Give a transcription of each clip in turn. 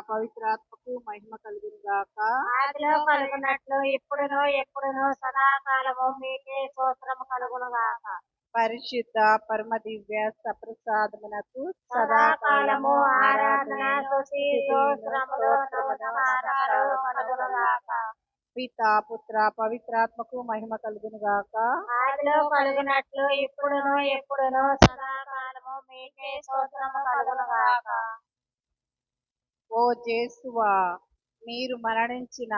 పవిత్రాత్మకు మహిమ కలుగును గాక. ఆదిలో కలుగునట్లు ఇప్పుడును ఎప్పుడును సదాకాలము మీకే స్తోత్రము కలుగును గాక. పరిశుద్ధ పరమ దివ్య సప్రసాదమునకు సదాకాలము ఆరాధన స్తుతియు స్తోత్రములు నమస్కారాలు కలుగును గాక. పిత పుత్ర పవిత్రాత్మకు మహిమ కలుగును గాక. ఆదిలో కలుగునట్లు ఇప్పుడును ఎప్పుడును సదాకాలము మీకే స్తోత్రము కలుగును గాక. ఓ జేసువా, మీరు మరణించిన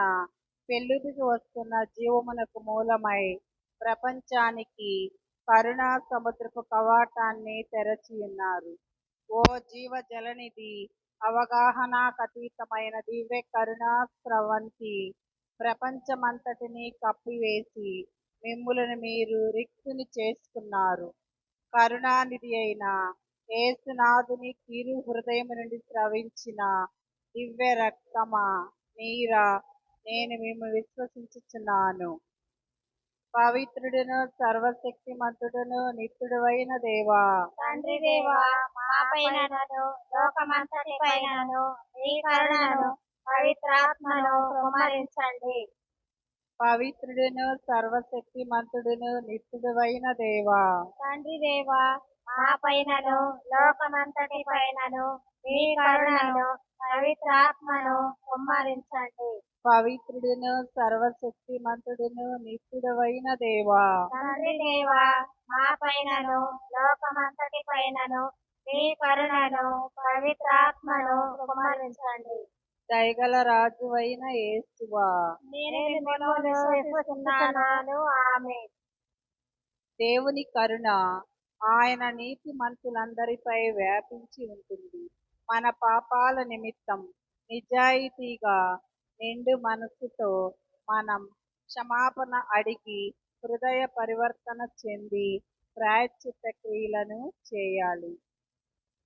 పెళ్ళికి వస్తున్న జీవమునకు మూలమై ప్రపంచానికి కరుణా సముద్రపు కవాటాన్ని తెరచి ఉన్నారు. ఓ జీవ జలనిధి, అవగాహనాకతీతమైన దివ్య కరుణా స్రవంతి, ప్రపంచమంతటిని కప్పివేసి మిమ్ములను మీరు రిక్తుని చేసుకున్నారు. కరుణానిధి అయిన యేసునాథుని కిరు హృదయం నుండి స్రవించిన దివ్య రక్తమా మీరా, నేను మేము విశ్వసించుచున్నాను. పవిత్రుడును సర్వశక్తిమంతుడును నిత్యుడైన దేవా, తండ్రి దేవా, మా పైనను లోకమంతటి పైనను మీ కరుణను పవిత్రాత్మను కుమ్మరించండి. పవిత్రుడును సర్వశక్తిమంతుడును నిత్యుడైన దేవా, తండ్రి దేవా, మా పైనను లోకమంతటి పైనను మీ కరుణను పవిత్రాత్మను కుమ్మరించండి. పవిత్రుడును సర్వశక్తిమంతుడును నిత్యుడైన దేవా, తండ్రి దేవా, మా పైనను లోకమంతటి పైనను మీ కరుణను పవిత్రాత్మను కుమ్మరించండి. దయగల రాజువైన యేసువా, నేను మిమ్మల్ని విశ్వసిస్తున్నాను. ఆమేన్. దేవుని కరుణ ఆయన నీతి మంతులందరిపై వ్యాపించి ఉంటుంది. మన పాపాల నిమిత్తం నిజాయితీగా నిండు మనసుతో మనం క్షమాపణ అడిగి హృదయ పరివర్తన చెంది ప్రాయశ్చిత్త క్రియలను చేయాలి.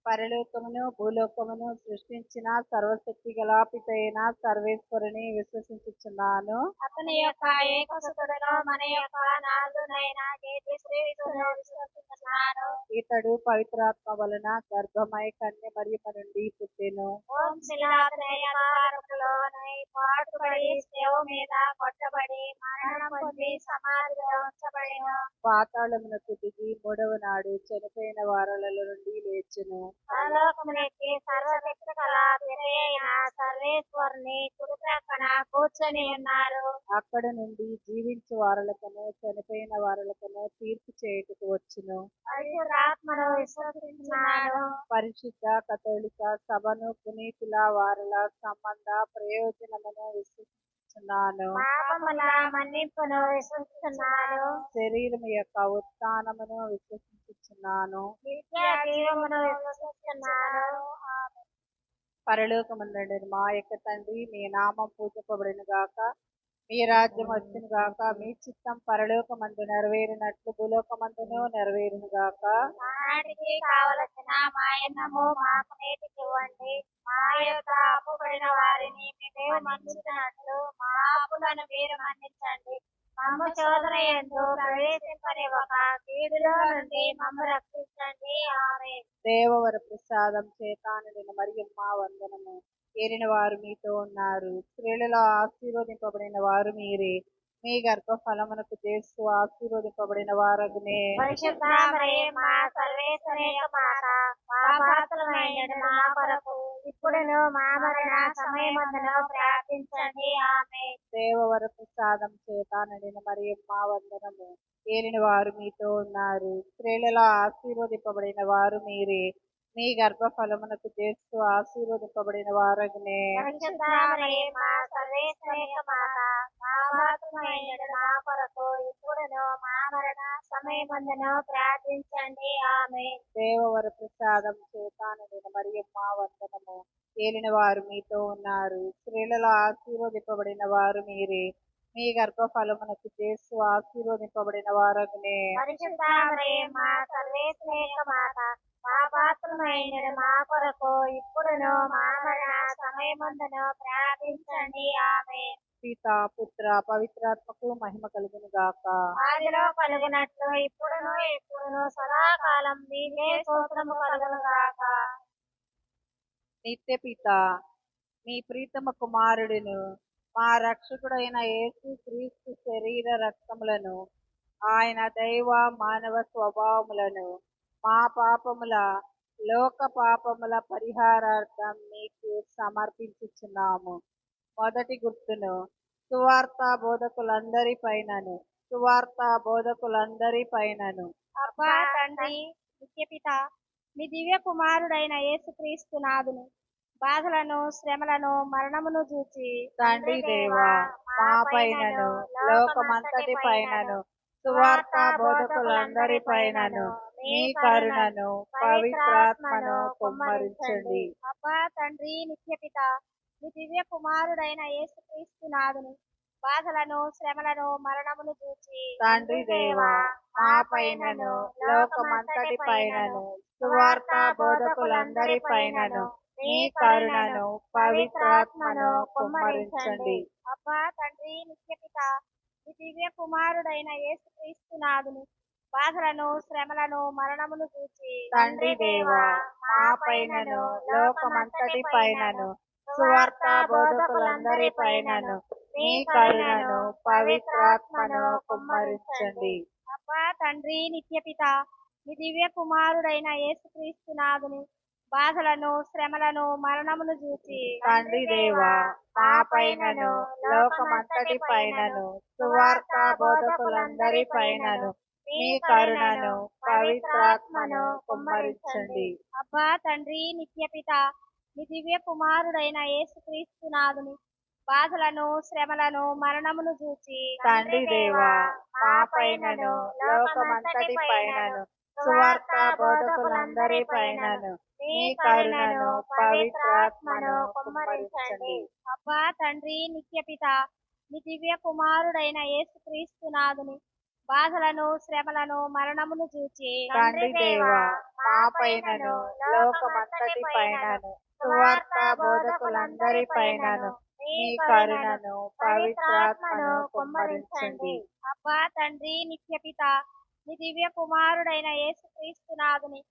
పరలోకమును భూలోకమును సృష్టించిన సర్వశక్తి గలాపితైన సర్వేశ్వరుని విశ్వసించుచున్నాను. అతని యొక్క ఏకసుతుడును మన యొక్క నాథునైన యేసుక్రీస్తును విశ్వసిస్తున్నాను. ఇతడు పవిత్రాత్మ వలన గర్భమై కన్య మరియమ్మ నుండి పుట్టెను. ఓం శిలాలోనై పాటుపడి శిలువ మీద కొట్టబడి మరణం పొంది సమాధిలో ఉంచబడిన, పాతాళమునకు దిగి మూడవ నాడు చనిపోయిన వారలలో నుండి లేచెను. పరలోకమునెక్కి సర్వశక్తి గల పితయైన సర్వేశ్వరుని కుడి ప్రక్కన కూర్చొని ఉన్నారు. అక్కడ నుండి జీవించు వారలకను చనిపోయిన వారలకను తీర్పు చేయుటకు వచ్చును. పరిశుద్ధాత్మను విశ్వసిస్తున్నాను. పరిశుద్ధ కథోలిక సభను పునీతుల వారల సంబంధ ప్రయోజనమును విశ్వసిస్తున్నాను. పాపముల మన్నింపును విశ్వసిస్తున్నాను. శరీరం యొక్క ఉత్థానమును విశ్వసించుచున్నాను. నిత్య జీవమును విశ్వసిస్తున్నాను. పరలోకమందుండు మా యొక్క తండ్రి, మీ నామం పూజింపబడిన గాక, మీ రాజ్యం వచ్చును గాక, మీ చిత్తం పరలోకమందు నెరవేరినట్లు భూలోకమందును నెరవేరును గాక. నాటికి కావలసిన మా అన్నము మాకు నేటికి ఇవ్వండి. మా యొక్క అప్పుబడిన వారిని మేము మన్నించినట్లు మా అప్పులను మీరు మన్నించండి. మమ్ము శోధన యందు ప్రవేశింపనివ్వక కీడులో నుండి మమ్ము రక్షించండి. ఆమేన్. దేవవర ప్రసాదం చేత నిండిన మరియమ్మ వందనము. ఏలిన వారు మీతో ఉన్నారు. స్త్రీలలో ఆశీర్వదింపబడిన వారు మీరే. మీ గర్భఫలమునకు చేస్తూ ఆశీర్వదింపబడిన వారగునే. పరిశుద్ధ మరియమ్మ సర్వేశ్వరి యొక్క మాత, పాపాత్ములమైన మా కొరకు ఇప్పుడును మా మరణ సమయమందును ప్రార్థించండి. ఆమేన్. దేవవర ప్రసాదం చేత నిండిన మరియమ్మ వందనము. ఏలిన వారు మీతో ఉన్నారు. స్త్రీలలో ఆశీర్వదింపబడిన వారు మీరే. మీ గర్భఫలమునకు చేస్తూ ఆశీర్వదింపబడిన వారగునే. పరిశుద్ధ మరియమ్మ సర్వేశ్వరి యొక్క మాత, పాపాత్ములమైన మా కొరకు ఇప్పుడును మా మరణ సమయమందును ప్రార్థించండి. ఆమేన్. దేవవర ప్రసాదం చేత నిండిన మరియమ్మ వందనము. ఏలిన వారు మీతో ఉన్నారు. స్త్రీలలో ఆశీర్వదింపబడిన వారు మీరే. మీ గర్భఫలమునకు చేస్తూ ఆశీర్వదింపబడిన వారగునే. పరిశుద్ధ మరియమ్మ సర్వేశ్వరి యొక్క మాత, పాపాత్ములమైన మా కొరకు ఇప్పుడును మా మరణ సమయమందును ప్రార్థించండి. ఆమేన్. పిత పుత్ర పవిత్రాత్మకు మహిమ కలుగును గాక. ఆదిలో కలుగునట్లు ఇప్పుడును ఎప్పుడును సదాకాలం మీకే స్తోత్రము కలుగును గాక. నిత్య పిత మీ ప్రీతమ కుమారుడును మా రక్షకుడైన యేసు క్రీస్తు శరీర రక్తములను ఆయన దైవ మానవ స్వభావములను మా పాపముల లోక పాపముల పరిహారార్థం మీకు సమర్పించుచున్నాము. మొదటి గుర్తును సువార్తా బోధకులందరి అబ్బా తండ్రి నిత్యపిత మీ దివ్య కుమారుడైన యేసుక్రీస్తు నాదుని బాధలను శ్రమలను మరణమును చూచి తండ్రి దేవా మా పైనను లోకమంతటి పైనను సువార్తా బోధకులందరి పైనను మీ కరుణను పవిత్రాత్మను కుమ్మరించండి. అబ్బా తండ్రి నిత్యపిత మీ దివ్య కుమారుడైన యేసుక్రీస్తు నాదుని బాధలను శ్రమలను మరణమును చూచి తండ్రి దేవా మా పైనను లోకమంతటి పైనను సువార్తా బోధకులందరి పైనను మీ కరుణను పవిత్రాత్మను కుమ్మరించండి. అబ్బా తండ్రి నిత్యపిత మీ దివ్య కుమారుడైన యేసుక్రీస్తు నాదుని బాధలను శ్రమలను మరణమును చూచి తండ్రి దేవా మా పైనను లోకమంతటి పైనను సువార్తా బోధకులందరి పైనను మీ కరుణను పవిత్రాత్మను కుమ్మరించండి. అబ్బా తండ్రి నిత్యపిత మీ దివ్య కుమారుడైన యేసుక్రీస్తు నాదుని బాధలను శ్రమలను మరణమును చూచి తండ్రి దేవా మా పైనను లోకమంతటి పైనను సువార్తా బోధకులందరి పైనను మీ కరుణను పవిత్రాత్మను కుమ్మరించండి. అబ్బా తండ్రి నిత్యపిత మీ దివ్య కుమారుడైన యేసుక్రీస్తు నాదుని బాధలను శ్రమలను మరణమును చూచి తండ్రి దేవా మా పైనను లోకమంతటి పైనను సువార్తా బోధకులందరి పైనను మీ కరుణను పవిత్రాత్మను కుమ్మరించండి. అబ్బా తండ్రి నిత్యపిత మీ దివ్య కుమారుడైన యేసుక్రీస్తు నాదుని బాధలను శ్రమలను మరణమును చూచి తండ్రి దేవా మా పైనను లోకమంతటి పైనను సువార్తా బోధకులందరి పైనను మీ కరుణను పవిత్రాత్మను కుమ్మరించండి. అబ్బా తండ్రి నిత్యపిత మీ దివ్య కుమారుడైన యేసుక్రీస్తు నాదుని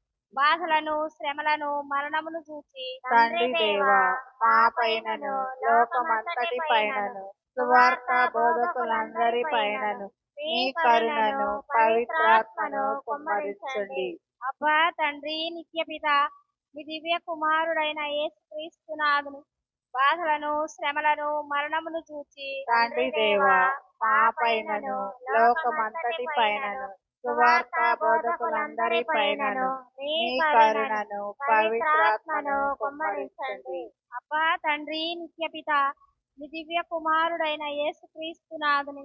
బాధలను శ్రమలను మరణమును చూచి తండ్రి దేవా మా పైనను లోకమంతటి పైనను సువార్తా బోధకులందరి పైనను మీ కరుణను పవిత్రాత్మను కుమ్మరించండి. అబ్బా తండ్రి నిత్యపిత మీ దివ్య కుమారుడైన యేసుక్రీస్తు నాదుని బాధలను శ్రమలను మరణమును చూచి తండ్రి దేవా మా పైనను లోకమంతటి పైనను సువార్తా బోధకులందరి పైనను మీ కరుణను పవిత్రాత్మను కుమ్మరించండి. అబ్బా తండ్రి నిత్యపిత మీ దివ్య కుమారుడైన యేసుక్రీస్తు నాదుని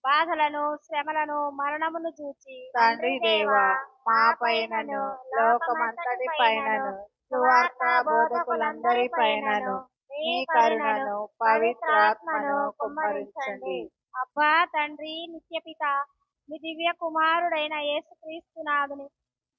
బాధలను శ్రమలను మరణమును చూచి తండ్రి దేవా మా పైనను లోకమంతటి పైనను సువార్తా బోధకులందరి పైనను మీ కరుణను పవిత్రాత్మను కుమ్మరించండి. అబ్బా తండ్రి నిత్యపిత మీ దివ్య కుమారుడైన యేసుక్రీస్తు నాదుని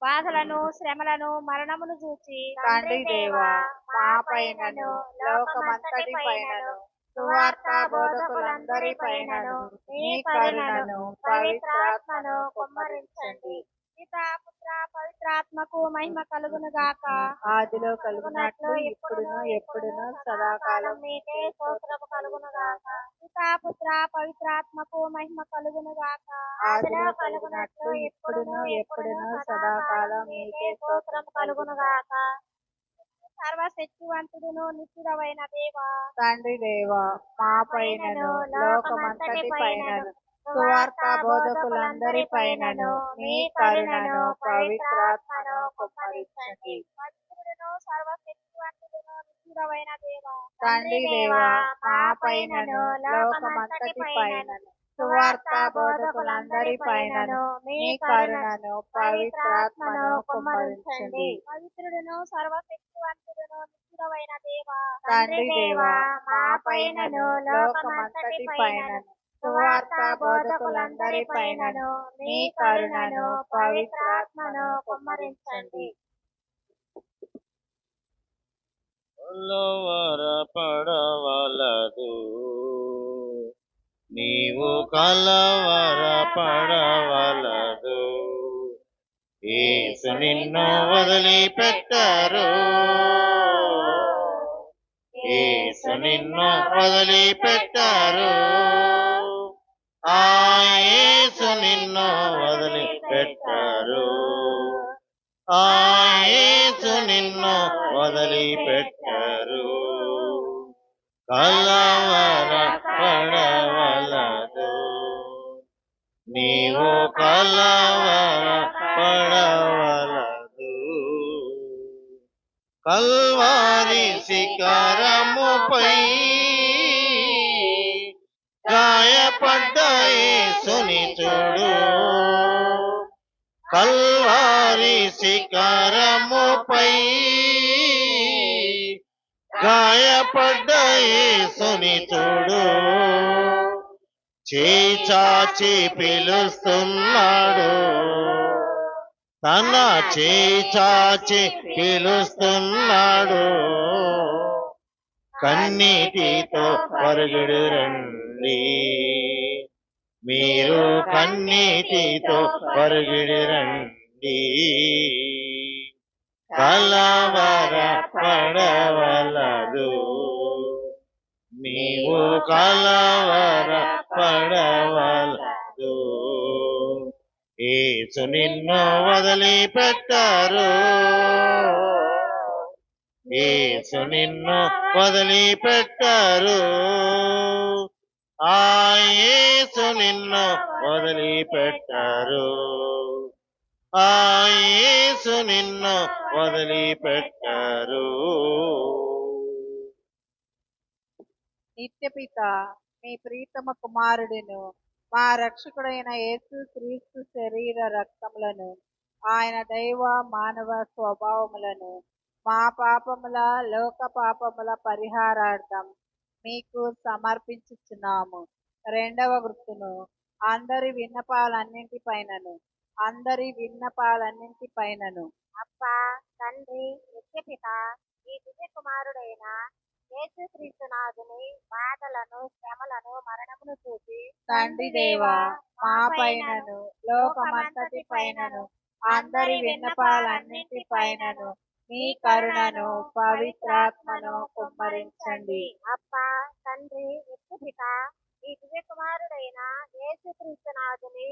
బాధలను శ్రమలను మరణమును చూచి తండ్రి దేవా మా పైనను లోకమంతటి పైనను సువార్తా బోధకులందరి పైనను మీ కరుణను పవిత్రాత్మను కుమ్మరించండి. పితా పుత్ర పవిత్రాత్మకు మహిమ కలుగును గాక. ఆదిలో కలుగునట్లు ఇప్పుడును ఎప్పుడును సదాకాలం మీకే స్తోత్రము కలుగును గాక. పితా పుత్ర పవిత్రాత్మకు మహిమ కలుగును గాక. ఆదిలో కలుగునట్లు ఇప్పుడును ఎప్పుడును సదాకాలం మీకే స్తోత్రము కలుగును గాక. సర్వశక్తివంతుడును నిత్యుడవైన దేవా తండ్రి దేవా మా పైనను లోకమంతటి పైనను సువార్తా బోధకులందరి పైనను మీ కరుణను పవిత్రాత్మను కుమ్మరించండి. సర్వశక్తివంతుడును నిత్యుడవైన దేవా తండ్రి దేవా మా పైనను లోకమంతటి పైనను సువార్తా బోధకులందరి పైనను మీ కరుణను పవిత్రాత్మను కుమ్మరించండి. పవిత్రుడును సర్వశక్తివంతుడును నిత్యుడవైన దేవా తండ్రి దేవా మా పైనను లోకమంతటి పైనను సువార్తా బోధకులందరి పైనను మీ కరుణను పవిత్రాత్మను కుమ్మరించండి. కలవరపడవలదు నీవు కలవరపడవలదు యేసు నిన్ను వదిలిపెట్టరు యేసు యేసు నిన్ను వదిలిపెట్టారు. ఆ యేసు నిన్ను వదిలిపెట్టారు. ఆ యేసు నిన్ను వదిలిపెట్టారు. కలవర పడవలదు, నీవు కలవర పడవలదు. కల్వారి శిఖరముపై గాయపడ్డ యేసుని చూడు. కల్వారి శిఖరముపై గాయపడ్డ యేసుని చూడు. చేయి చాచి పిలుస్తున్నాడు, తన చేయి చాచి పిలుస్తున్నాడు. కన్నీటితో పరుగుడు రండి, మీరు కన్నీటితో పరుగుడు రండి. కలవర పడవలదు, నీవు కలవర పడవలదు. యేసు నిన్ను వదిలిపెట్టారు. యేసు నిన్ను వదిలిపెట్టారు. ఆ యేసు నిన్ను వదిలిపెట్టారు. ఆ యేసు నిన్ను వదిలిపెట్టారు. నిత్యపిత మీ ప్రీతమ కుమారుడును మా రక్షకుడైన యేసు క్రీస్తు శరీర రక్తములను ఆయన దైవ మానవ స్వభావములను మా పాపముల లోక పాపముల పరిహారార్థం మీకు సమర్పించుచున్నాము. రెండవ గుర్తును అందరి విన్నపాలన్నింటిపైనను అప్పా తండ్రి నిత్యపిత ఈ దివ్య కుమారుడైన యేసుక్రీస్తు నాథుని బాధలను శ్రమలను మరణమును చూసి తండ్రి దేవా మా పైనను లోకమంతటి పైనను అందరి విన్నపాలన్నింటిపైనను మీ కరుణను పవిత్రాత్మను కుమ్మరించండి. అప్పా తండ్రి నిత్యపిత ఈ దివ్య కుమారుడైన యేసుక్రీస్తు నాథుని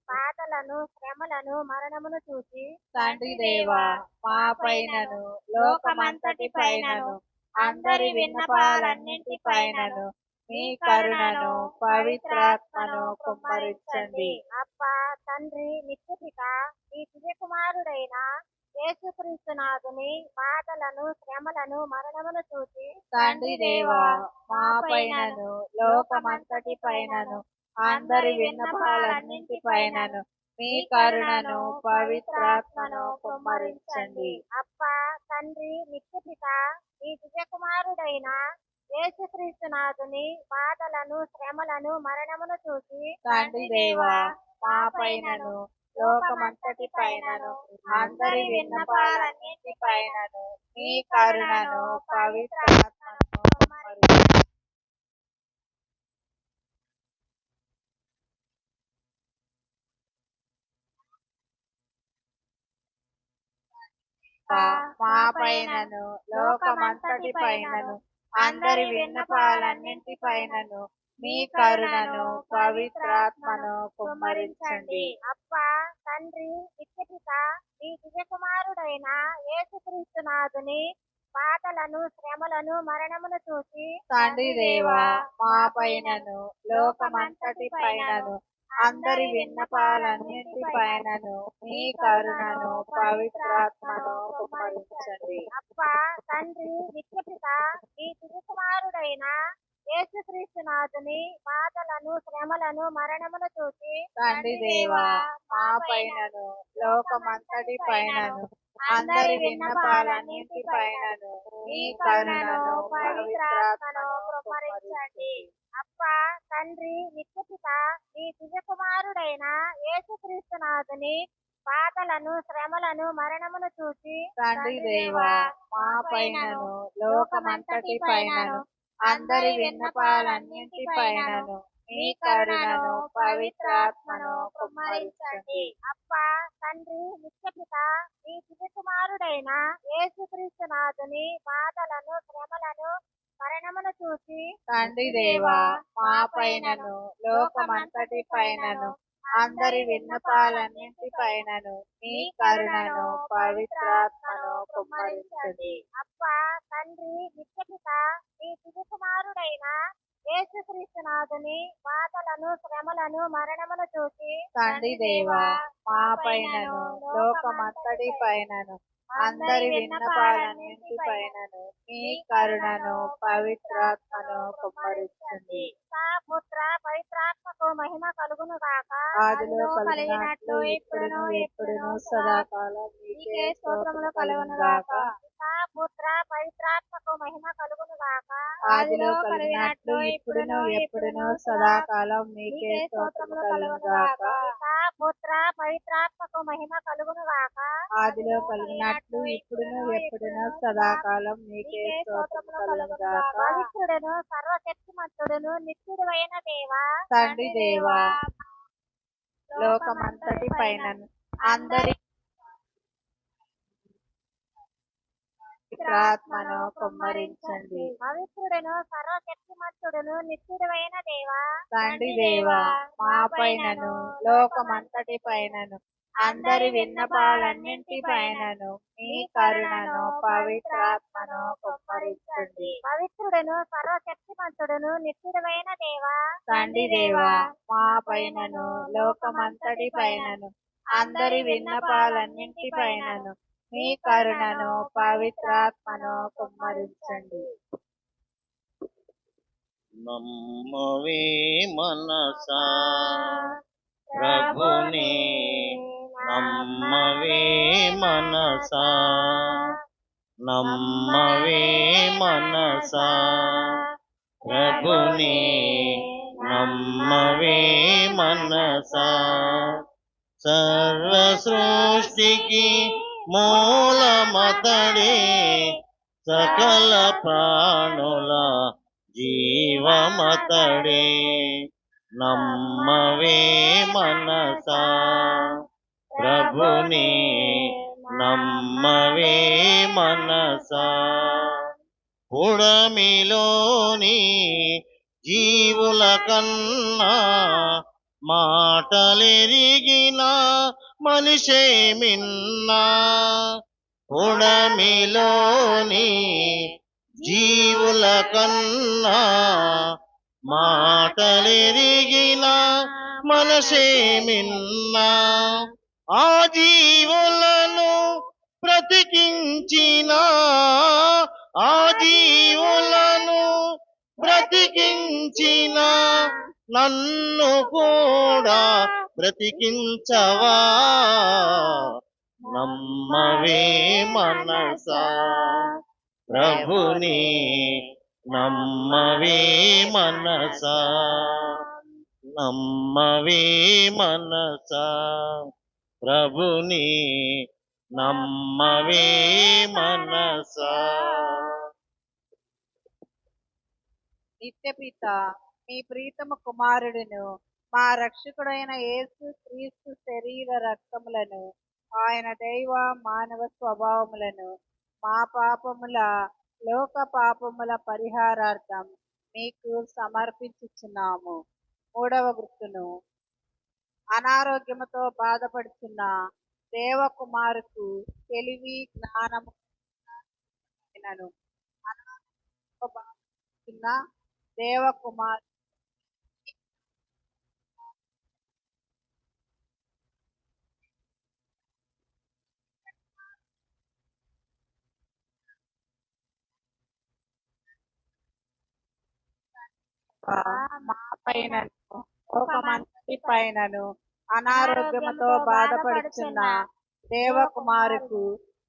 బాధలను శ్రమలను మరణమును చూసి తండ్రి దేవా మా పైనను లోకమంతటి పైనను అందరి విన్నపాలన్నింటిపైనను మీ కరుణను పవిత్రాత్మను కుమ్మరించండి. అప్పా తండ్రి నిత్యపిత ఈ దివ్య కుమారుడైన యేసుక్రీస్తు నాథుని బాధలను శ్రమలను మరణమును చూసి తండ్రి దేవా మా పైనను లోకమంతటి పైనను అందరి విన్నపాలన్నింటిపైనను మీ కరుణను పవిత్రాత్మను కుమ్మరించండి. అప్పా తండ్రి నిత్యపిత ఈ దివ్య కుమారుడైన యేసుక్రీస్తు నాథుని బాధలను శ్రమలను మరణమును చూసి తండ్రి దేవా మా పైనను లోకమంతటి పైనను అందరి విన్నపాలన్నింటిపైనను మీ కరుణను పవిత్రాత్మను కుమ్మరించండి. మా పైనను లోకమంతటి పైనను అందరి విన్నపాలన్నింటిపైనను మీ కరుణను పవిత్రాత్మను కుమ్మరించండి. అప్పా తండ్రి నిత్యపిత ఈ దివ్య కుమారుడైన యేసుక్రీస్తు నాథుని బాధలను శ్రమలను మరణమును చూసి తండ్రి దేవా మా పైనను లోకమంతటి పైనను అందరి విన్నపాలన్నింటిపైనను మీ కరుణను పవిత్రాత్మను కుమ్మరించండి. అప్పా తండ్రి నిత్యపిత ఈ దివ్య కుమారుడైన యేసుక్రీస్తు నాథుని బాధలను శ్రమలను మరణమును చూసి తండ్రి దేవా మా పైనను లోకమంతటి పైనను అందరి విన్నపాలన్నింటిపైనను మీ కరుణను పవిత్రాత్మను కుమ్మరించండి. అప్పా తండ్రి నిత్యపిత ఈ దివ్య కుమారుడైన యేసుక్రీస్తు నాథుని బాధలను శ్రమలను మరణమును చూసి తండ్రి దేవా మా పైనను లోకమంతటి పైనను అందరి విన్నపాలన్నింటిపైనను మీ కరుణను పవిత్రాత్మను కుమ్మరించండి. అప్పా తండ్రి నిత్యపిత ఈ దివ్య కుమారుడైన యేసుక్రీస్తు నాథుని బాధలను శ్రమలను మరణమును చూసి తండ్రి దేవా మా పైనను లోకమంతటి పైనను అందరి విన్నపాలన్నింటి పైనను మీ కరుణను పవిత్రాత్మను కుమ్మరించండి. అబ్బా తండ్రి నిత్యపిత మీ దివ్య కుమారుడైన యేసుక్రీస్తునాథుని బాధలను శ్రమలను మరణమును చూసి తండ్రి దేవా మా పైనను లోకమంతటి పైనను అందరి విన్నపాలన్నింటి పైనను మీ కరుణను పవిత్రాత్మను కుమ్మరించండి. పుత్ర పవిత్రాత్మకు మహిమ కలుగును గాక. ఆదిలో కలిగినట్లు ఇప్పుడును ఎప్పుడును సదాకాలం మీకే స్తోత్రములు కలుగును గాక. పుత్ర పవిత్రాత్మకు మహిమ కలుగును గాక. ఆదిలో కలిగినట్లు ఇప్పుడును ఎప్పుడును సదాకాలం మీకే స్తోత్రములు కలుగును గాక. పుత్ర పవిత్రాత్మకు మహిమ కలుగును గాక. ఆదిలో కలిగినట్లు ఇప్పుడును ఎప్పుడును సదాకాలం మీకే స్తోత్రములు కలుగును గాక. పవిత్రుడును సర్వశక్తిమంతుడును నిత్యుడు అయిన దేవా తండ్రి దేవా లోకమంతటి పైనను అందరి పవిత్రాత్మను కుమ్మరించండి. పవిత్రుడును సర్వశక్తిమంతుడును నిత్యుడు అయిన దేవా తండ్రి దేవా మా పైనను లోకమంతటి పైనను అందరి విన్నపాలన్నింటి పైనను మీ కరుణను పవిత్రాత్మను కుమ్మరించండి. పవిత్రుడును సర్వశక్తిమంతుడును నిత్యుడు అయిన దేవా తండ్రి దేవా మా పైనను లోకమంతటి పైనను అందరి విన్నపాలన్నింటి పైనను మీ కరుణను పవిత్రాత్మను కుమ్మరించండి. నమ్మవే మనసా ప్రభుని, నమ్మవే మనసా, నమ్మవే మనసా ప్రభుని, నమ్మవే మనసా. సర్వ సృష్టికి మూలమతడే, సకల ప్రాణుల జీవమతడే. నమ్మవే మనసా ప్రభుని, నమ్మవే మనసా. పుడమిలోని జీవుల కన్నా మాటలెరిగిన మనిషే మిన్నా. పుడమిలోని జీవుల కన్నా మాటలెరిగిన మనసే మిన్నా. ఆ జీవులను బ్రతికించిన, ఆ జీవులను బ్రతికించిన నన్ను కూడా బ్రతికించవా. నమ్మవే మనసా ప్రభుని, నమ్మవే మనసా, నమ్మవే మనసా ప్రభుని, నమ్మవే మనసా. నిత్యపిత మీ ప్రీతమ కుమారుడును మా రక్షకుడైన యేసు క్రీస్తు శరీర రక్తములను ఆయన దైవ మానవ స్వభావములను మా పాపముల లోక పాపముల పరిహారార్థం మీకు సమర్పించుచున్నాము. మూడవ గుర్తును అనారోగ్యముతో బాధపడుతున్న దేవకుమారుకు తెలివి జ్ఞానము అనారోగ్యంతో బాధపడుతున్న దేవకుమారు మా పైనను లోకమంతటి పైనను అనారోగ్యముతో బాధపడుచున్న దేవకుమారుకు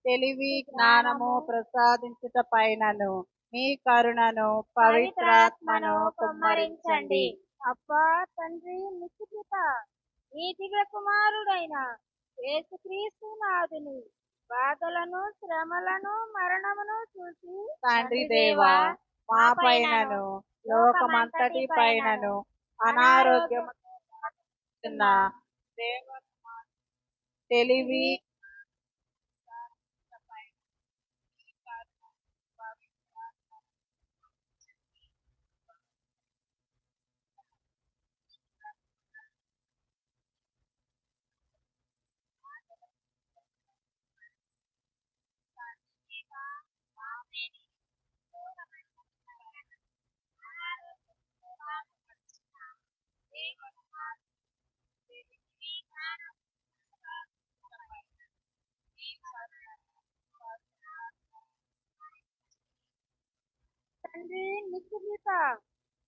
తెలివి జ్ఞానము ప్రసాదించుట పైనను మీ కరుణను పవిత్రాత్మను కుమ్మరించండి. అబ్బా తండ్రి నిత్యపిత ఈ దివ్య కుమారుడైన యేసుక్రీస్తు నాథుని బాధలను శ్రమలను మరణమును చూసి తండ్రి దేవా మా పైనను లోకమంతటి పైనను అనారోగ్యముతో బాధపడుచున్న దేవకుమారు తెలివి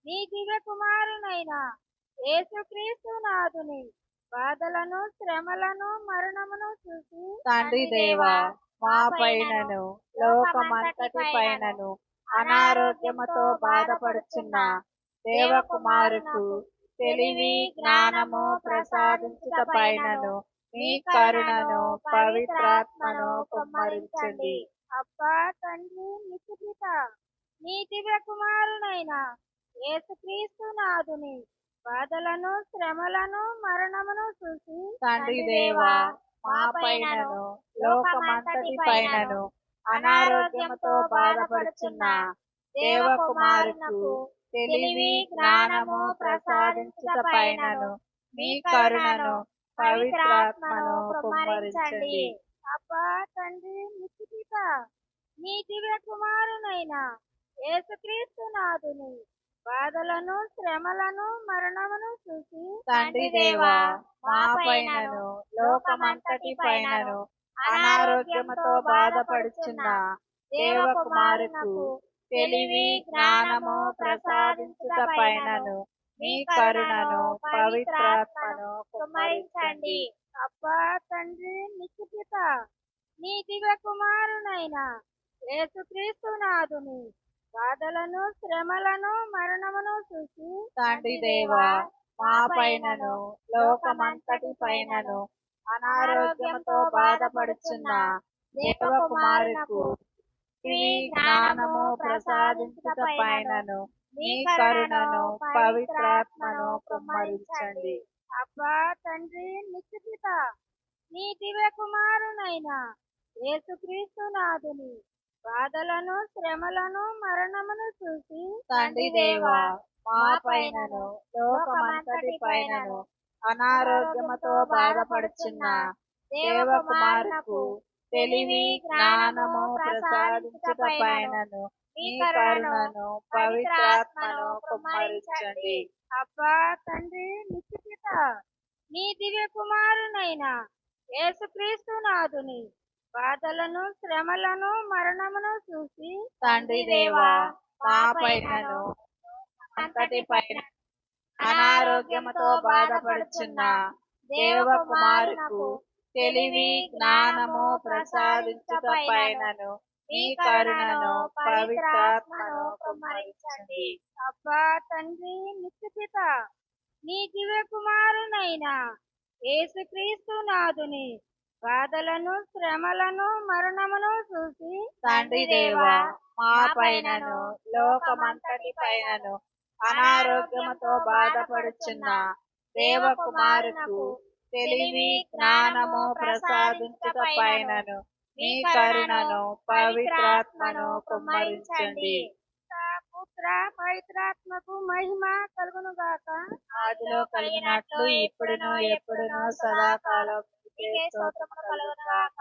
నీ దివ్య కుమారునైన యేసుక్రీస్తు నాథుని బాధలను శ్రమలను మరణమును చూసి తండ్రి దేవా మా పైనను లోకమంతటి పైనను అనారోగ్యముతో బాధపడుచున్న దేవకుమారుకు తెలివి జ్ఞానము ప్రసాదించుట పైనను మీ కరుణను పవిత్రాత్మను కుమ్మరించండి. అబ్బా తండ్రి నిత్యపిత నీ దివ్య కుమారునైన యేసుక్రీస్తు నాథుని బాధలను శ్రమలను మరణమును చూసి తండ్రి దేవా మా పైనను లోకమంతటి పైనను అనారోగ్యముతో బాధపడుచున్న దేవకుమారుకు తెలివి జ్ఞానము ప్రసాదించుట పైనను మీ కరుణను పవిత్రాత్మను కుమ్మరించండి. అబ్బా తండ్రి నిత్యపిత నీ దివ్య కుమారునైన యేసుక్రీస్తు నాథుని బాధలను శ్రమలను మరణమును చూసి తండ్రి దేవా మా పైనను లోకమంతటి పైనను అనారోగ్యముతో బాధపడుచున్న దేవకుమారుకు తెలివి జ్ఞానము ప్రసాదించుట పైనను మీ కరుణను పవిత్రాత్మను కుమ్మరించండి. అబ్బా తండ్రి నిత్యపిత నీ దివ్య కుమారునైన యేసుక్రీస్తు నాథుని బాధలను శ్రమలను మరణమును చూసి తండ్రి దేవా మా పైనను లోకమంతటి పైనను అనారోగ్యముతో బాధపడుచున్న దేవకుమారుకు తెలివి జ్ఞానము ప్రసాదించుట పైనను మీ కరుణను పవిత్రాత్మను కుమ్మరించండి. అబ్బా తండ్రి నిత్యపిత నీ దివ్య కుమారునైన యేసుక్రీస్తు నాథుని బాధలను శ్రమలను మరణమును చూసి తండ్రి దేవా మా పైనను లోకమంతటి పైనను అనారోగ్యముతో బాధపడుచున్న దేవకుమారుకు తెలివి జ్ఞానము ప్రసాదించుట పైనను మీ కరుణను పవిత్రాత్మను కుమ్మరించండి. అబ్బా తండ్రి నిత్యపిత నీ దివ్య కుమారునైన యేసుక్రీస్తు నాథుని బాధలను శ్రమలను మరణమును చూసి తండ్రి దేవా మా పైనను అంతటి పైన అనారోగ్యముతో బాధపడుచున్న దేవకుమారుకు తెలివి జ్ఞానము ప్రసాదించుట పైనను మీ కరుణను పవిత్రాత్మను కుమ్మరించండి. అబ్బా తండ్రి నిత్యపిత నీ దివ్య కుమారునైన యేసుక్రీస్తు నాథుని బాధలను శ్రమలను మరణమును చూసి తండ్రి దేవా మా పైనను లోకమంతటి పైనను అనారోగ్యముతో బాధపడుచున్న దేవకుమారుకు తెలివి జ్ఞానము ప్రసాదించుట పైనను మీ కరుణను పవిత్రాత్మను కుమ్మరించండి. పుత్ర పవిత్రాత్మకు మహిమ కలుగును గాక. ఆదిలో కలిగినట్లు ఇప్పుడును ఎప్పుడును సదాకాలం మీకే స్తోత్రము కలుగును గాక.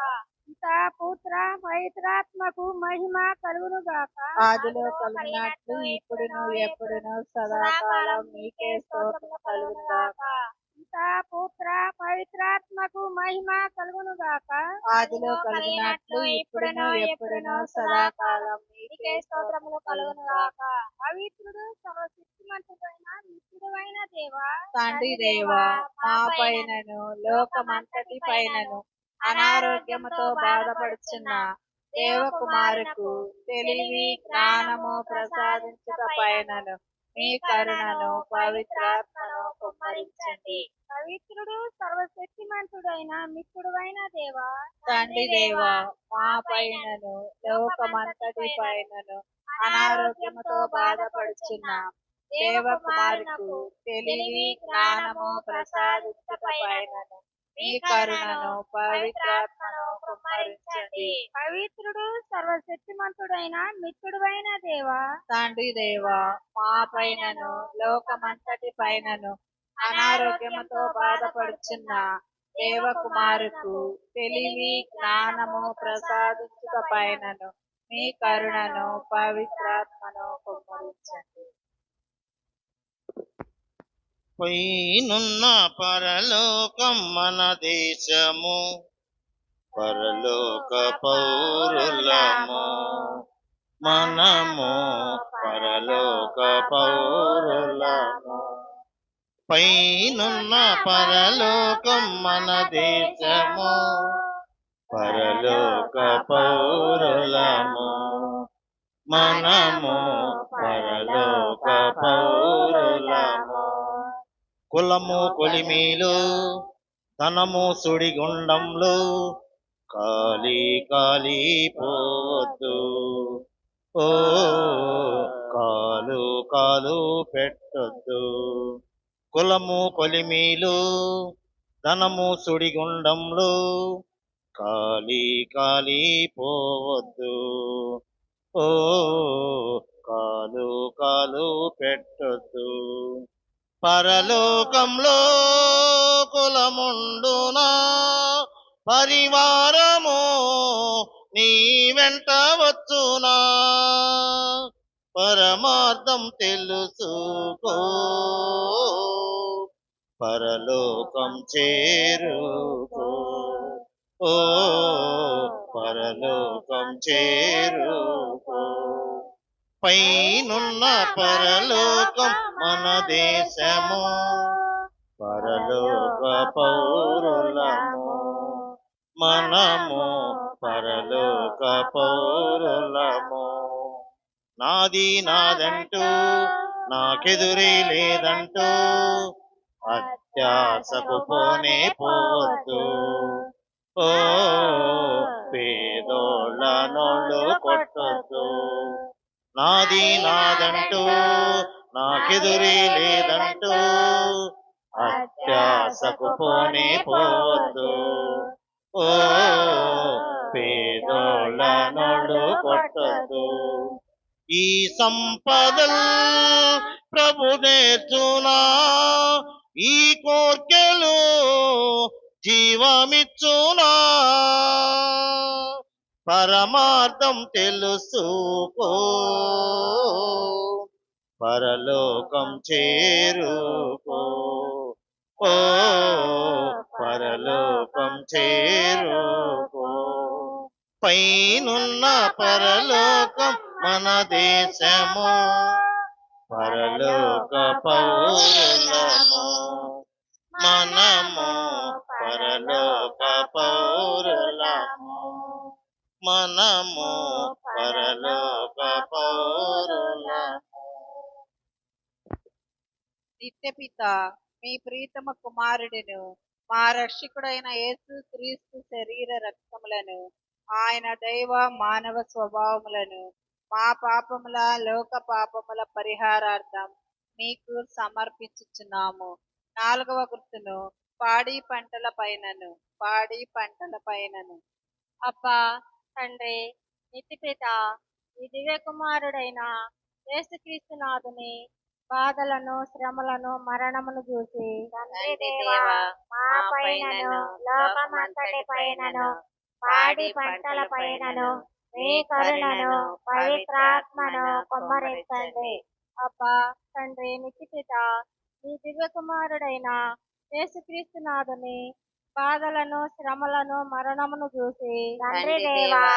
పుత్ర పవిత్రాత్మకు మహిమ కలుగును గాక. ఆదిలో కలిగినట్లు ఇప్పుడును ఎప్పుడును సదాకాలం మీకే స్తోత్రము కలుగును గాక. పుత్ర పవిత్రాత్మకు మహిమ కలుగును గాక. ఆదిలో కలిగినట్లు ఇప్పుడును ఎప్పుడును సదాకాలం మీకే స్తోత్రములు కలుగును గాక. పవిత్రుడు సర్వశక్తిమంతుడైన నిత్యుడైన దేవా తండ్రి దేవా మా పైనను లోకమంతటి పైనను అనారోగ్యముతో బాధపడుచున్న దేవకుమారుకు తెలివి జ్ఞానము ప్రసాదించుట పైనను మీ కరుణను పవిత్రాత్మను కుమ్మరించండి. పవిత్రుడు సర్వశక్తిమంతుడైన మిత్రుడైన దేవా తండ్రి దేవా మా పైనను లోకమంతటి పైనను అనారోగ్యముతో బాధపడుచున్న దేవకుమారుకు తెలివి జ్ఞానము ప్రసాదించుట పైనను మీ కరుణను పవిత్రాత్మను కుమ్మరించండి. పవిత్రుడు సర్వశక్తిమంతుడైన మిత్రుడైన దేవా తండ్రి దేవా మా పైనను లోకమంతటి పైనను అనారోగ్యముతో బాధపడుచున్న దేవకుమారుకు తెలివి జ్ఞానము ప్రసాదించుట పైనను మీ కరుణను పవిత్రాత్మను కుమ్మరించండి. పైనున్న పరలోకం మన దేశము, పరలోక పౌరులము మనము పరలోక పౌరులము. పైనున్న పరలోకం మన దేశము, పరలోక పౌరులము. మనము పరలోక పౌరులము. కులము కొలిమీలు ధనము సుడిగుండంలో కాలి కాలిపోవద్దు. ఓ కాలు కాలు పెట్టొద్దు. కులము కొలిమీలు ధనము సుడిగుండంలో కాలి కాలిపోవద్దు. ఓ కాలు కాలు పెట్టొద్దు. పరలోకంలో కులముండునా, పరివారము నీ వెంట వచ్చునా, పరమార్థం తెలుసుకో, పరలోకం చేరుకో. ఓ పరలోకం చేరుకో. పైనున్న పరలోకం మన దేశము, పరలోక పౌరులము. మనము పరలోక పౌరులము. నాది నాదంటూ నాకెదురే లేదంటూ అత్యాశకు పోనే పోవద్దు. ఓ పేదోళ్ళ నోళ్ళు కొట్టొద్దు. నాది నాదంటూ నాకెదురే లేదంటూ అత్యాశకు పోనే పోవద్దు. ఓ పేదోళ్ళ నోళ్ళు కొట్టొద్దు. ఈ సంపదల్ ప్రభు నేర్చునా, ఈ కోర్కెలు జీవమిచ్చునా, పరమార్థం తెలుసుకో, పరలోకం చేరుకో. ఓ పరలోకం చేరుకో. పైనున్న పరలోకం మన దేశము, పరలోక పౌరులము. మనము పరలోక పౌరులము. మనము పరలోక పౌరులము. నిత్యపిత మీ ప్రీతమ కుమారుడును మా రక్షకుడైన యేసు క్రీస్తు శరీర రక్తములను ఆయన దైవ మానవ స్వభావములను మా పాపముల లోక పాపముల పరిహారార్థం మీకు సమర్పించుచున్నాము. 4వ గుర్తును పాడి పంటల పైనను. అబ్బా తండ్రి నిత్యపిత ఈ దివ్య కుమారుడైన యేసుక్రీస్తు నాథుని బాధలను శ్రమలను మరణమును చూసి తండ్రి దేవా మా పైనను లోకమంతటి పైనను పాడి పంటల పైనను మీ కరుణను పవిత్రాత్మను కుమ్మరించండి. అబ్బా తండ్రి నిత్యపిత ఈ దివ్య కుమారుడైన యేసుక్రీస్తు నాథుని బాధలను శ్రమలను మరణమును చూసి తండ్రి దేవా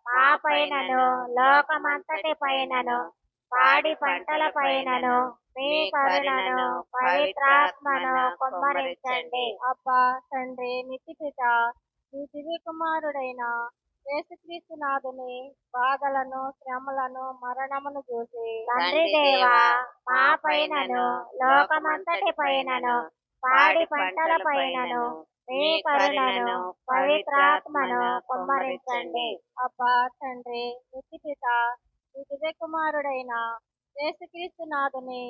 మా పైనను లోకమంతటి పైనను పాడి పంటల పైనను మీ కరుణను పవిత్రాత్మను కుమ్మరించండి. అబ్బా తండ్రి నిత్యపిత ఈ దివ్య కుమారుడైన యేసుక్రీస్తు నాథుని బాధలను శ్రమలను మరణమును చూసి తండ్రి దేవా మా పైనను లోకమంతటి పైనను పాడి పంటల పైనను మీ కరుణను పవిత్రాత్మను కుమ్మరించండి. అబ్బా తండ్రి నిత్యపిత ఈ దివ్య కుమారుడైన యేసుక్రీస్తు నాథుని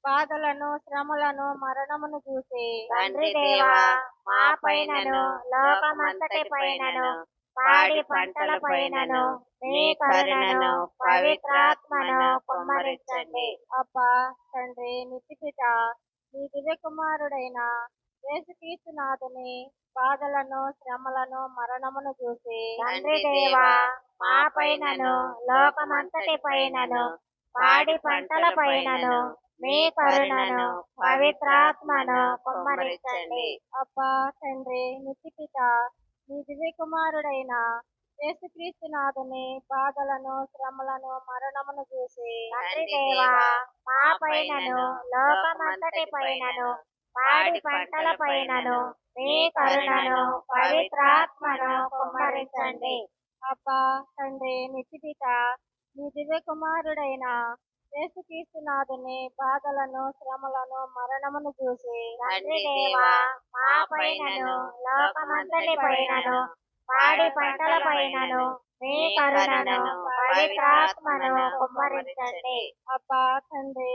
బాధలను శ్రమలను మరణమును చూసి తండ్రి దేవా మా పైనను లోకమంతటి పైనను పాడి పంటల పైనను మీ కరుణను పవిత్రాత్మను కుమ్మరించండి. అబ్బా తండ్రి నిత్యపిత ఈ దివ్య కుమారుడైన యేసుక్రీస్తు నాథుని బాధలను శ్రమలను మరణమును చూసి తండ్రి దేవా మా పైనను లోకమంతటి పైనను పాడి పంటల పైనను మీ కరుణను పవిత్రాత్మను కుమ్మరించండి. అబ్బా తండ్రి నిత్యపిత ఈ దివ్య కుమారుడైన యేసుక్రీస్తు నాథుని బాధలను శ్రమలను మరణమును చూసి తండ్రి దేవా మా పైనను లోకమంతటి పైనను పాడి పంటల పైనను మీ కరుణను పవిత్రాత్మను కుమ్మరించండి. అబ్బా తండ్రి నిత్యపిత మీ దివ్య కుమారుడైన యేసుక్రీస్తు నాథుని బాధలను శ్రమలను మరణమును చూసి తండ్రి దేవా మా పైనను లోకమంతటి పైనను పాడి పంటల పైనను మీ కరుణను పవిత్రాత్మను కుమ్మరించండి. అబ్బా తండ్రి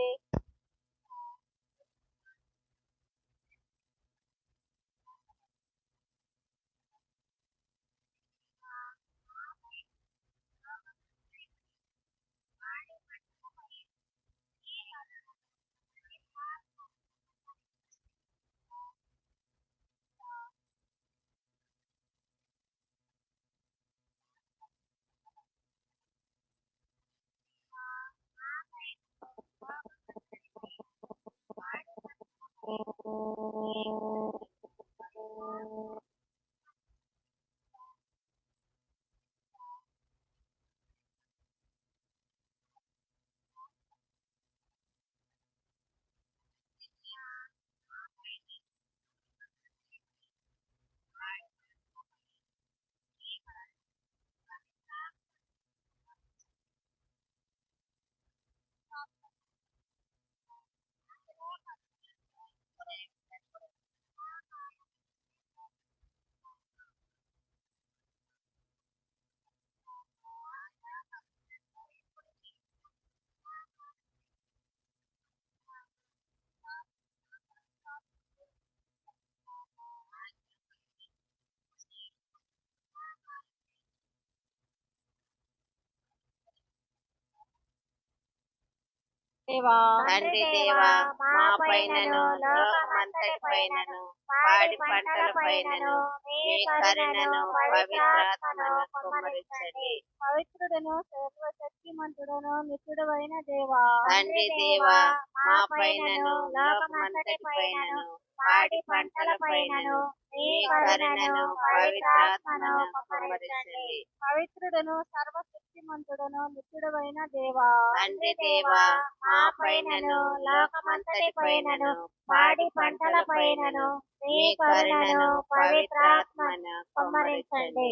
దేవా తండ్రి దేవా మా పైనను లోకమంతటి పైనను పాడి పంటల పైనను మీ కరుణను పవిత్రాత్మను కుమ్మరించండి. పవిత్రుడను సర్వశక్తిమంతుడను నిత్యుడైన దేవా తండ్రి దేవా మా పైనను లోకమంతటి పైనను పాడి పంటల పైనను మీ కరుణను పవిత్రాత్మను కుమ్మరించండి. పవిత్రుడను సర్వశక్తిమంతుడను నిత్యుడైన దేవా తండ్రి దేవా మా పైనను లోకమంతటి పైనను పాడి పంటల పైనను మీ కరుణను పవిత్రాత్మను కుమ్మరించండి.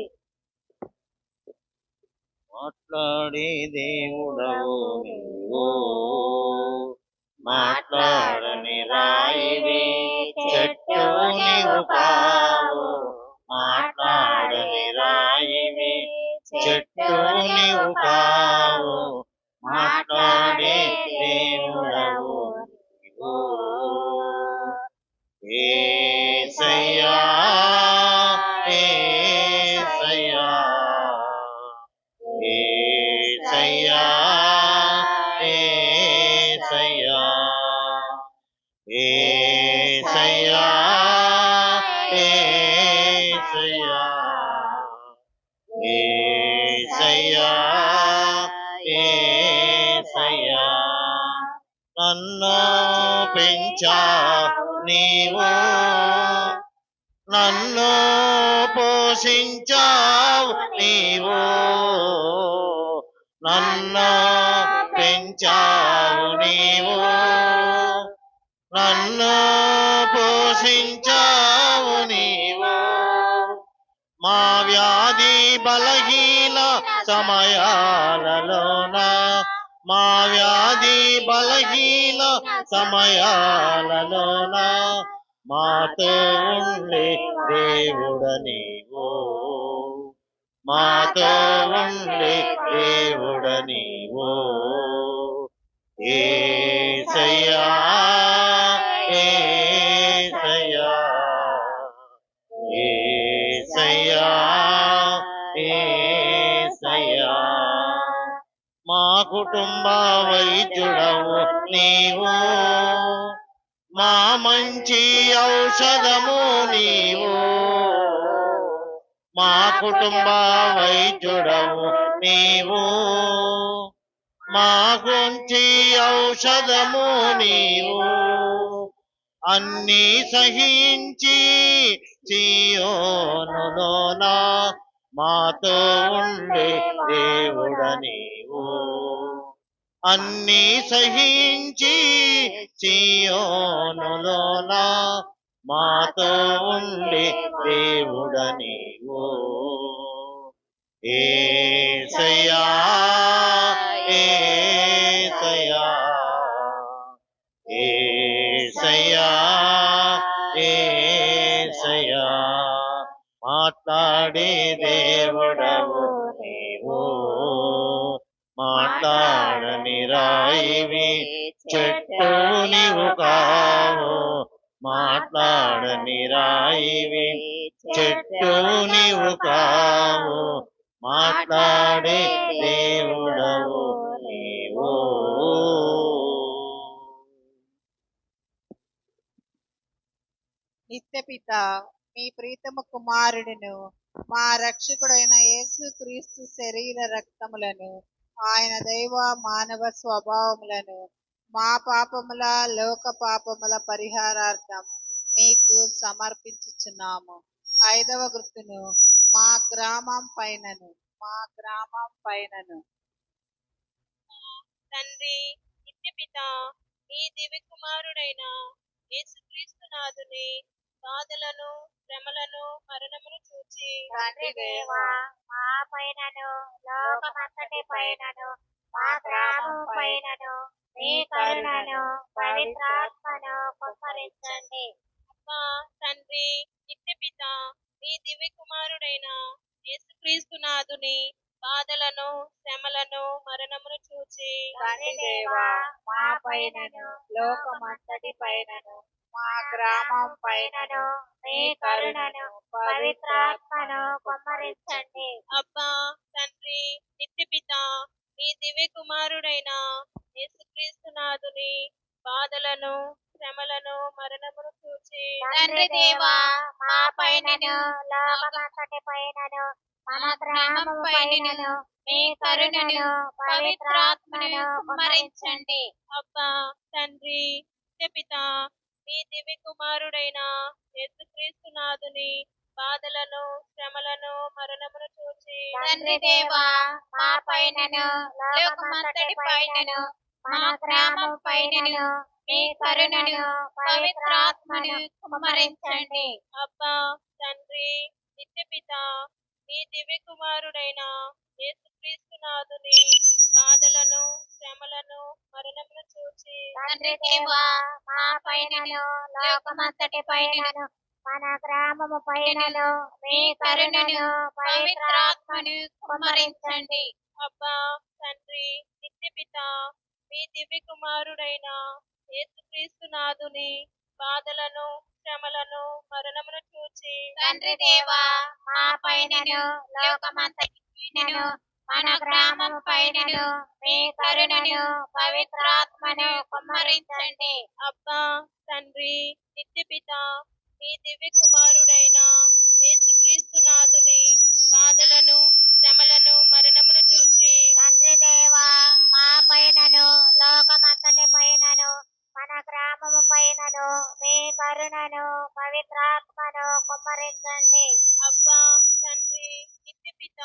మాట్లాడే దేవుడవు నీవు, మాట్లాడని రాయివి చెట్టు నీవు కావు. మాట్లాడని రాయివి చెట్టు నీవు కావు. మాట్లాడే దేవుడవు నీవు. యేసయ్యా యేసయ్యా యేసయ్యా యేసయ్యా యేసయ్యా యేసయ్యా యేసయ్యా యేసయ్యా నన్ను పెంచావు నీవు, నన్ను పోషించావు నీవు, నన్ను పెంచావు నీవు, నన్ను పోషించావు నీవు. మా వ్యాధి బలహీన సమయాలలోన, మా వ్యాధి బలహీన సమయాలలోన మాతో ఉండే దేవుడ నీవు, మాతో ఉండే దేవుడ నీవు. యేసయ్యా యేసయ్యా యేసయ్యా యేసయ్యా మా కుటుంబ వైద్యుడవు నీవు, మా మంచి ఔషధము నీవు. మా కుటుంబ వైద్యుడవు నీవు, మా మంచి ఔషధము నీవు. అన్నీ సహించి సియోనులోన మాతో ఉండే దేవుడ నీవు. అన్నీ సహించి చీయోనులోన మాతో ఉండే దేవుడ నీవు. ఏసయ్యా ఏసయ్యా ఏసయ్యా ఏసయ్యా మాట్లాడే దేవుడవు నీవు. మాట్లాడని రాయివి చెట్టు నీవు కావు. మాట్లాడని రాయివి చెట్టు నీవు కావు. మాట్లాడే దేవుడవు నీవు. నిత్యపిత మీ ప్రీతమ కుమారుడును మా రక్షకుడైన యేసు క్రీస్తు శరీర రక్తములను ఆయన దైవ మానవ స్వభావములను మా పాపముల లోక పాపముల పరిహారార్థం మీకు సమర్పించుచున్నాము. 5వ గుర్తును మా గ్రామం పైనను తండ్రి నిత్యపిత మీ దివ్య కుమారుడైన యేసుక్రీస్తు నాథుని బాధలను శ్రమలను మరణమును చూచి తండ్రి దేవా మా పైనను లోకమంతటి పైనను మా గ్రామం పైనను మీ కరుణను పవిత్రాత్మను కుమ్మరించండి. అబ్బా తండ్రి నిత్యపిత మీ దివ్య కుమారుడైన యేసుక్రీస్తు నాథుని బాధలను శ్రమలను మరణమును చూచి తండ్రి దేవా మా పైనను లోకమంతటి పైనను మా గ్రామం పైనను మీ కరుణను పవిత్రాత్మను కుమ్మరించండి. అబ్బా తండ్రి నిత్యపిత మీ దివ్య కుమారుడైన యేసుక్రీస్తు నాథుని బాధలను శ్రమలను మరణమును చూచి తండ్రి దేవా మా పైనను లోకమంతటి పైనను మన గ్రామం పైనను మీ కరుణను పవిత్రాత్మను కుమ్మరించండి. అబ్బా తండ్రి నిత్యపిత మీ దివ్య కుమారుడైన యేసుక్రీస్తు నాథుని బాధలను శ్రమలను మరణమును చూచి తండ్రి దేవా మా పైనను లోకమంతటి పైనను మన గ్రామం పైనను మీ కరుణను పవిత్రాత్మను కుమ్మరించండి. అబ్బా తండ్రి నిత్యపిత మీ దివ్య కుమారుడైన యేసుక్రీస్తు నాథుని బాధలను శ్రమలను మరణమును చూచి తండ్రి దేవా మా పైనను లోకమంతటి పైనను మన గ్రామము పైనను మీ కరుణను పవిత్రాత్మను కుమ్మరించండి. అబ్బా తండ్రి నిత్యపిత మీ దివ్య కుమారుడైన యేసుక్రీస్తు నాథుని బాధలను శ్రమలను మరణమును చూచి తండ్రి దేవా మా పైనను లోకమంతటి పైనను మన గ్రామం పైనను మీ కరుణను పవిత్రాత్మను కుమ్మరించండి. అబ్బా తండ్రి నిత్యపిత మీ దివ్య కుమారుడైన యేసుక్రీస్తు నాథుని బాధలను శ్రమలను మరణమును చూచి తండ్రి దేవా మా పైనను లోకమంతటి పైనను మన గ్రామము పైనను మీ కరుణను పవిత్రాత్మను కుమ్మరించండి. అబ్బా తండ్రి నిత్యపిత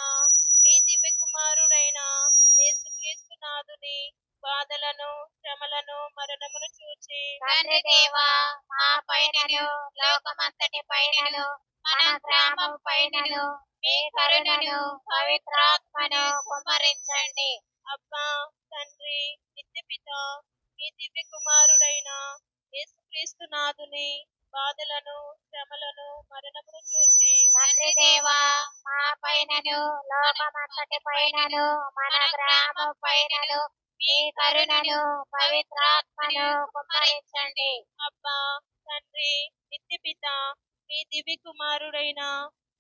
మీ దివ్య కుమారుడైన యేసుక్రీస్తు నాథుని బాధలను శ్రమలను మరణమును చూచి తండ్రి దేవా మా పైనను లోకమంతటి పైనను మన గ్రామం పైనను మీ కరుణను పవిత్రాత్మను కుమ్మరించండి. అబ్బా తండ్రి నిత్యపిత మీ దివ్య కుమారుడైన యేసుక్రీస్తు నాథుని బాధలను శ్రమలను మరణమును చూచి తండ్రి దేవా మా పైనను లోకమంతటి పైనను మన గ్రామం పైనను మీ కరుణను పవిత్రాత్మను కుమ్మరించండి. అబ్బా తండ్రి నిత్యపిత మీ దివ్య కుమారుడైన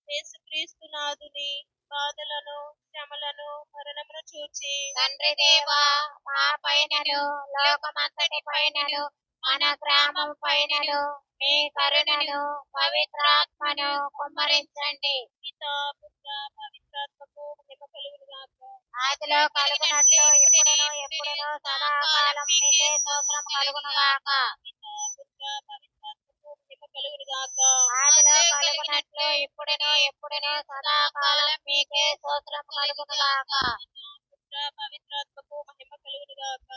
యేసుక్రీస్తు నాథుని బాధలను శ్రమలను మరణమును చూచి తండ్రి దేవా మా పైనను లోకమంతటి పైనను మన గ్రామం పైనను మీ కరుణను పవిత్రాత్మను కుమ్మరించండి. పితా పుత్ర పవిత్రాత్మకు మహిమ కలుగునుగాక. ఆదిలో కలుగునట్లు ఇప్పుడును ఎప్పుడును సదాకాలం మీకే స్తోత్రం కలుగునుగాక. పితా పుత్ర పవిత్రాత్మకు మహిమ కలుగునుగాక. ఆదిలో కలిగినట్లు ఇప్పుడును ఎప్పుడును సదాకాలం మీకే స్తోత్రం కలుగునుగాక. పవిత్రాత్మకు మహిమ కలుగునుగాక.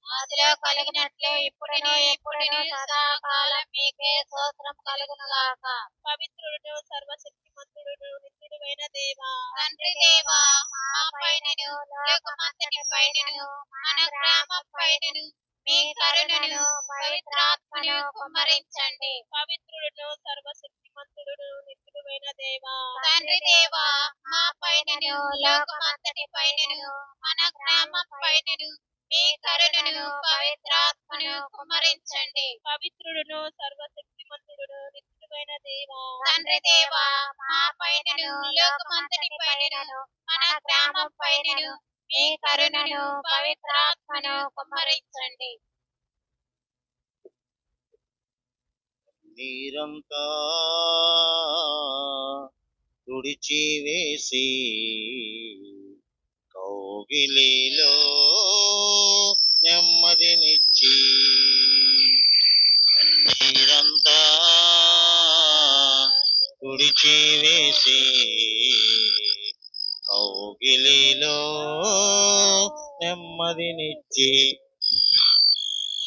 ఆదిలో కలిగినట్లు ఇప్పుడును ఎప్పుడును సదాకాలం మీకే స్తోత్రం కలుగునుగాక. పవిత్రుడు సర్వశక్తిమంతుడు నిత్యుడైన దేవా, తండ్రి దేవా, మా పైనను లోకమంతటి పైనను మన గ్రామం పైనను మీ కరుణను పవిత్రాత్మను కుమ్మరించండి. పవిత్రుడు సర్వశక్తిమంతుడు నిత్యుడైన దేవా, తండ్రి దేవా, మా పైనను లోకమంతటి పైనను మన గ్రామం పైనను మీ కరుణను పవిత్రాత్మను కుమ్మరించండి. పవిత్రుడు సర్వశక్తిమంతుడు నిత్యుడైన దేవా, తండ్రి దేవా, మా పైనను లోకమంతటి పైనను మన గ్రామం పైనను మీ కరుణను పవిత్రాత్మను కుమ్మరించండి. నీరంతా తుడిచివేసి కౌగిలిలో నెమ్మదినిచ్చి నీరంతా తుడిచివేసి కౌగిలిలో నెమ్మదినిచ్చి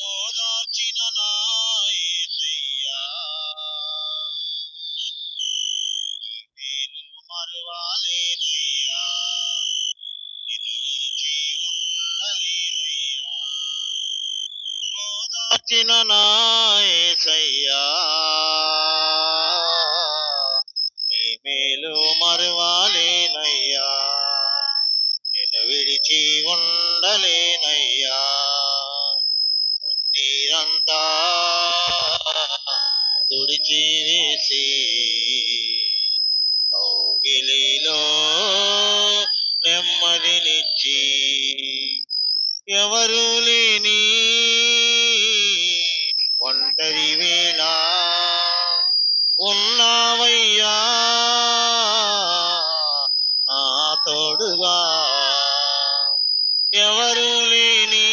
ఓదార్చిన నా యేసయ్యా, నేను మరువలేనయ్యా, నిన్ను విడిచి ఉండలేనయ్యా. ఓదార్చిన నా యేసయ్యా, నీ మేలు మరువలేనయ్యా, నిన్ను విడిచి ఉండలేనయ్యా. నీరంతా తుడిచివేసి కౌగిలిలో నెమ్మదినిచ్చి ఎవరు లేని ఒంటరి వేళ ఉన్నావయ్యా నా తోడుగా, ఎవరు లేని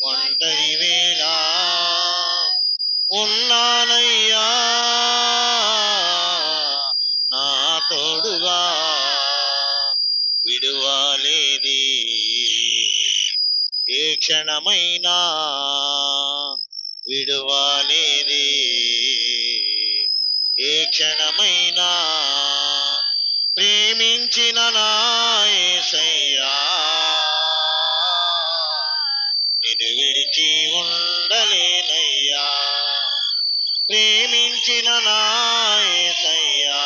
ఒంటరి వేళ ఉన్నానయ్యా నా తోడుగా, విడువలేది ఏ క్షణమైనా, విడువలేది ఏ క్షణమైనా, ప్రేమించిన నా యేసయ్యా, నిన్ను విడిచి ఉండలేనయ్యా. ప్రేమించిన నా యేసయ్యా,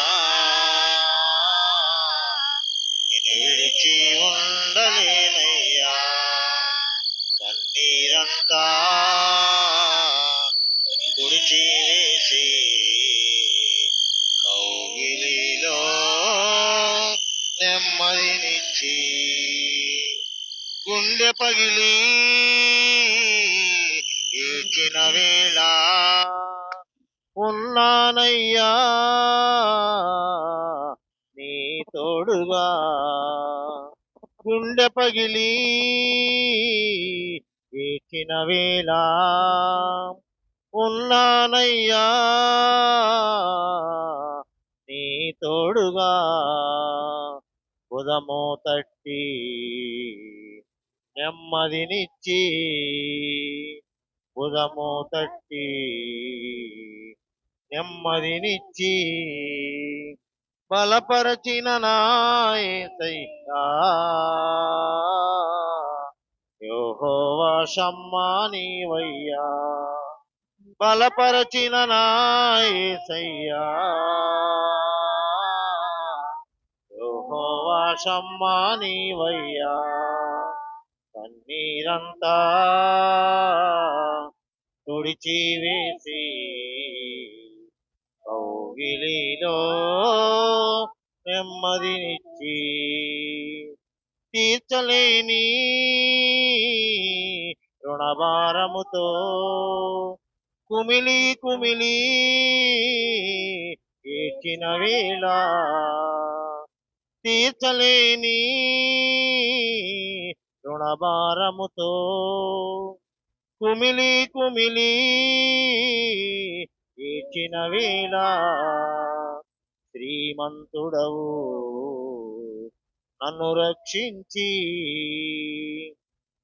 నిన్ను విడిచి ఉండలేనయ్యా. కన్నీరంతా తుడిచివేసి కౌగిలిలో నెమ్మదినిచ్చి గుండె పగిలి ఏడ్చిన వేళ ఉన్నానయ్యా నీ తోడుగా, గుండె పగిలి ఏడ్చిన వేళ ఉన్నానయ్యా నీ తోడుగా, ఉదము తట్టి నెమ్మదినిచ్చి, ఉదము తట్టి నెమ్మదినిచ్చి బలపరచిన నా యేసయ్యా, యెహోవా షమ్మా నీవయ్యా, బలపరచిన నా యేసయ్యా, యెహోవా షమ్మా నీవయ్యా. కన్నీరంతా తుడిచివేసి కౌగిలిలో నెమ్మదినిచ్చి తీర్చలేని రుణభారముతో కుమిలి కుమిలి ఏడ్చిన వేళ, తీర్చలేని రుణభారముతో కుమిలి కుమిలి దీవించిన వేళ శ్రీమంతుడవు నన్ను రక్షించి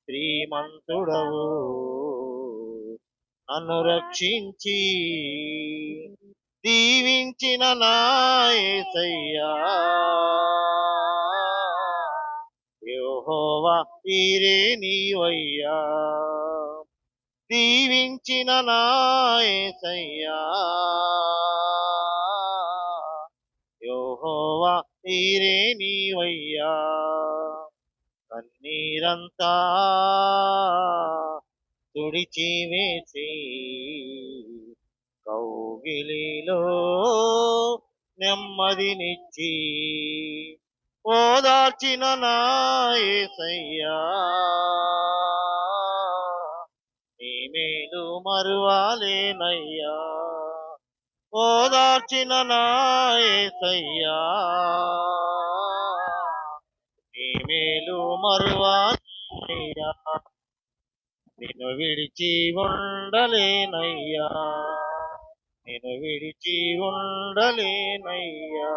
శ్రీమంతుడవు నన్ను రక్షించి దీవించిన నా యేసయ్యా యెహోవా ఈరే నీవయ్యా దీవించిన నా యేసయ్యా యెహోవా ఈరే నీవయ్యా కన్నీరంతా తుడిచి వేసి కౌగిలిలో నెమ్మదినిచ్చి ఓదార్చిన నా యేసయ్యా నీ మేలు మరువాలేనయ్యా ఓదార్చిన నా యేసయ్యా నీ మేలు మరువాలేనయ్యా నిన్ను విడిచి ఉండలేనయ్యా నిన్ను విడిచి ఉండలేనయ్యా